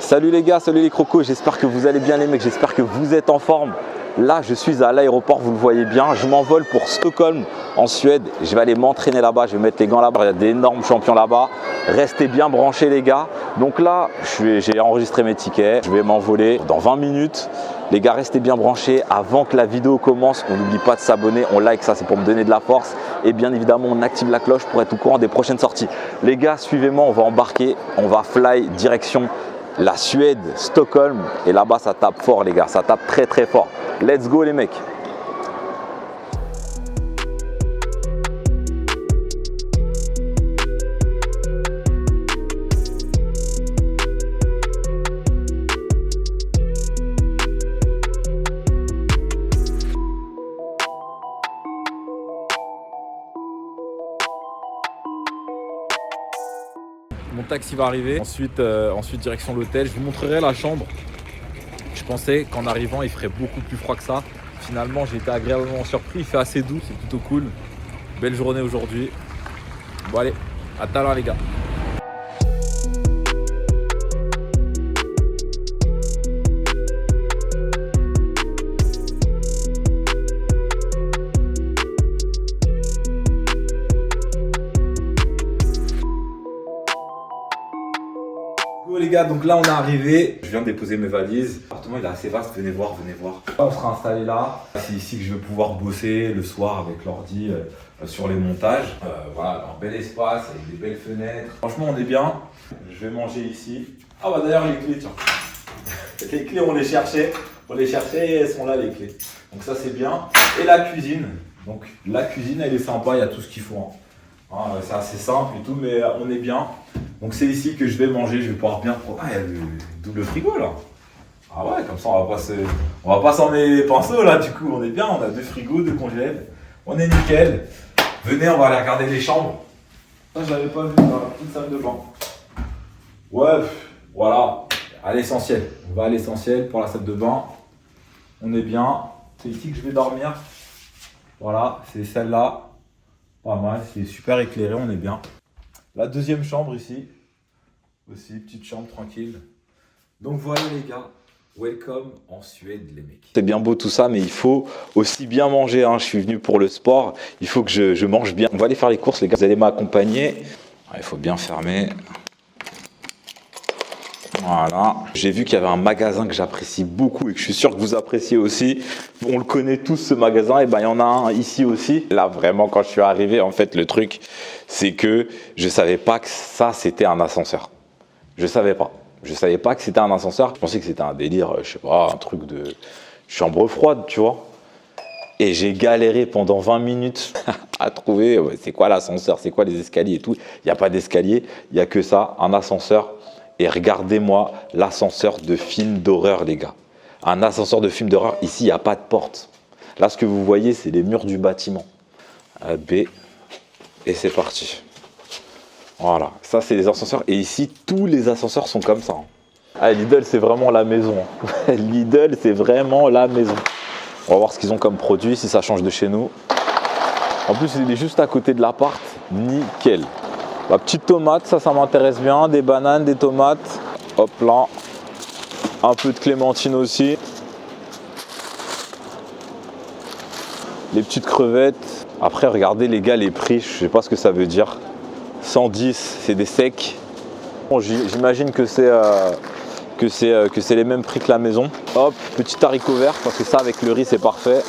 Salut les gars, salut les crocos, j'espère que vous allez bien les mecs, j'espère que vous êtes en forme. Là, je suis à l'aéroport, vous le voyez bien, je m'envole pour Stockholm en Suède. Je vais aller m'entraîner là-bas, je vais mettre les gants là-bas, il y a d'énormes champions là-bas. Restez bien branchés les gars. Donc là, j'ai enregistré mes tickets, je vais m'envoler dans 20 minutes. Les gars, restez bien branchés avant que la vidéo commence. On n'oublie pas de s'abonner, on like, ça c'est pour me donner de la force. Et bien évidemment, on active la cloche pour être au courant des prochaines sorties. Les gars, suivez-moi, on va embarquer, on va fly direction la Suède, Stockholm. Et là-bas, ça tape fort les gars, ça tape très très fort. Let's go les mecs. Mon taxi va arriver, ensuite direction l'hôtel. Je vous montrerai la chambre. Je pensais qu'en arrivant il ferait beaucoup plus froid que ça. Finalement j'ai été agréablement surpris, il fait assez doux, c'est plutôt cool. Belle journée aujourd'hui. Bon allez, à tout à l'heure les gars. Les gars, donc là on est arrivé, je viens de déposer mes valises. L'appartement il est assez vaste, venez voir, venez voir. Là, on sera installé là. C'est ici que je vais pouvoir bosser le soir avec l'ordi sur les montages. Voilà, un bel espace avec des belles fenêtres. Franchement on est bien. Je vais manger ici. Ah bah d'ailleurs les clés, tiens. Les clés on les cherchait et elles sont là les clés. Donc ça c'est bien. Et la cuisine. Donc la cuisine elle est sympa, il y a tout ce qu'il faut. C'est assez simple et tout, mais on est bien. Donc c'est ici que je vais manger, je vais pouvoir bien... Ah, il y a le double frigo là. Ah ouais, comme ça on va pas s'en mettre les pinceaux là, du coup on est bien, on a 2 frigos, 2 congèles. On est nickel. Venez, on va aller regarder les chambres. Ça je l'avais pas vu dans la petite salle de bain. Ouais, voilà, à l'essentiel. On va à l'essentiel pour la salle de bain. On est bien. C'est ici que je vais dormir. Voilà, c'est celle-là. Pas mal, c'est super éclairé, on est bien. La deuxième chambre ici, aussi petite chambre tranquille. Donc voilà les gars, welcome en Suède les mecs. C'est bien beau tout ça, mais il faut aussi bien manger. Je suis venu pour le sport, il faut que je mange bien. On va aller faire les courses les gars, vous allez m'accompagner. Il faut bien fermer. Voilà, j'ai vu qu'il y avait un magasin que j'apprécie beaucoup et que je suis sûr que vous appréciez aussi. On le connaît tous ce magasin, et ben il y en a un ici aussi. Là vraiment quand je suis arrivé, en fait le truc c'est que je savais pas que ça c'était un ascenseur. Je savais pas que c'était un ascenseur. Je pensais que c'était un délire, je sais pas, un truc de chambre froide, tu vois. Et j'ai galéré pendant 20 minutes à trouver c'est quoi l'ascenseur, c'est quoi les escaliers et tout. Il n'y a pas d'escalier, il n'y a que ça, un ascenseur. Et regardez-moi l'ascenseur de film d'horreur, les gars. Un ascenseur de film d'horreur, ici, il n'y a pas de porte. Là, ce que vous voyez, c'est les murs du bâtiment. B, et c'est parti. Voilà, ça, c'est les ascenseurs. Et ici, tous les ascenseurs sont comme ça. Ah, Lidl, c'est vraiment la maison. Lidl, c'est vraiment la maison. On va voir ce qu'ils ont comme produit, si ça change de chez nous. En plus, il est juste à côté de l'appart. Nickel. La petite tomate, ça m'intéresse bien, des bananes, des tomates, hop là, un peu de clémentine aussi, les petites crevettes. Après regardez les gars les prix, je sais pas ce que ça veut dire, 110 c'est des secs. Bon, j'imagine que c'est les mêmes prix que la maison. Hop, petit haricot vert parce que ça avec le riz c'est parfait.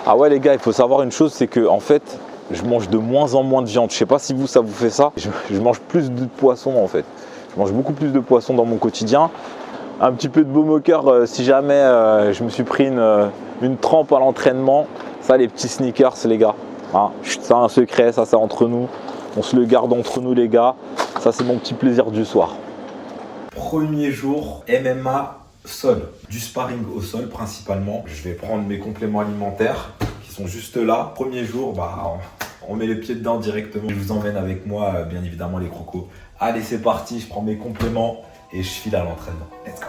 Ah ouais les gars, il faut savoir une chose, c'est que en fait, je mange de moins en moins de viande. Je sais pas si vous, ça vous fait ça. Je mange plus de poisson en fait. Je mange beaucoup plus de poisson dans mon quotidien. Un petit peu de baume au cœur si jamais je me suis pris une trempe à l'entraînement. Ça, les petits sneakers les gars. C'est un secret, ça c'est entre nous. On se le garde entre nous les gars. Ça c'est mon petit plaisir du soir. Premier jour MMA sol. Du sparring au sol principalement. Je vais prendre mes compléments alimentaires. Sont juste là. Premier jour, on met les pieds dedans directement. Je vous emmène avec moi, bien évidemment, les crocos. Allez, c'est parti, je prends mes compléments et je file à l'entraînement. Let's go!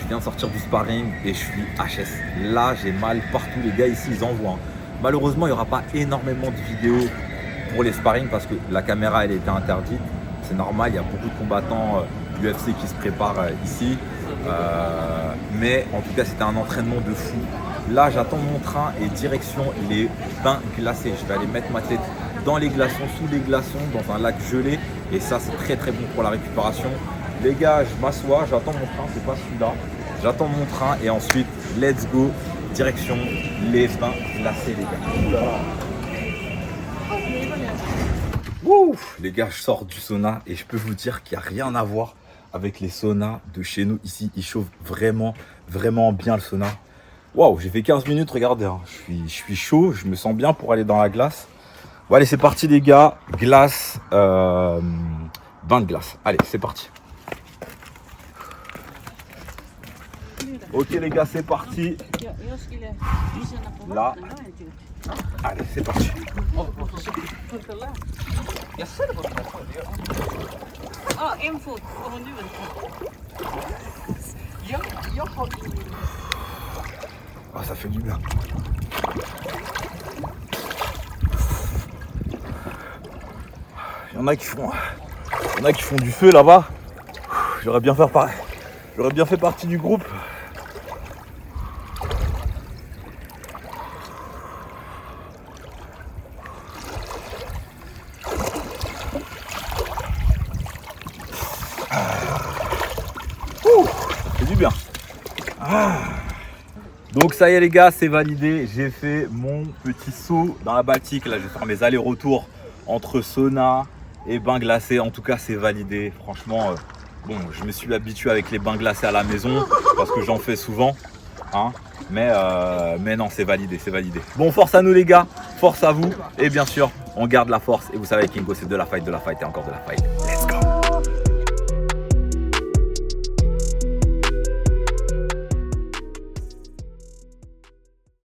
je viens de sortir du sparring et je suis HS. Là, j'ai mal partout. Les gars ici, ils envoient. Malheureusement, il n'y aura pas énormément de vidéos pour les sparring parce que la caméra, elle était interdite. C'est normal, il y a beaucoup de combattants UFC qui se préparent ici. Mais en tout cas, c'était un entraînement de fou. Là, j'attends mon train et direction les bains glacés. Je vais aller mettre ma tête dans les glaçons, sous les glaçons, dans un lac gelé. Et ça, c'est très très bon pour la récupération. Les gars, je m'assois, j'attends mon train, c'est pas celui-là. J'attends mon train et ensuite, let's go, direction les bains glacés, les gars. Ouf, les gars, je sors du sauna et je peux vous dire qu'il n'y a rien à voir avec les saunas de chez nous. Ici, il chauffe vraiment, vraiment bien le sauna. Waouh, j'ai fait 15 minutes, regardez, hein. Je suis chaud, je me sens bien pour aller dans la glace. Bon, allez, c'est parti, les gars. Glace, bain de glace. Allez, c'est parti. Ok, les gars, c'est parti. Là. Allez, c'est parti. Ah, ça fait du bien. Il y en a qui font du feu là-bas. J'aurais bien fait pareil. J'aurais bien fait partie du groupe. Ça fait du bien. Donc ça y est les gars, c'est validé. J'ai fait mon petit saut dans la Baltique. Là, je vais faire mes allers-retours entre sauna et bain glacé. En tout cas, c'est validé. Franchement, bon, je me suis habitué avec les bains glacés à la maison parce que j'en fais souvent. Hein. Mais non, c'est validé, c'est validé. Bon, force à nous les gars, force à vous. Et bien sûr, on garde la force. Et vous savez, Kingo, c'est de la fight et encore de la fight. Let's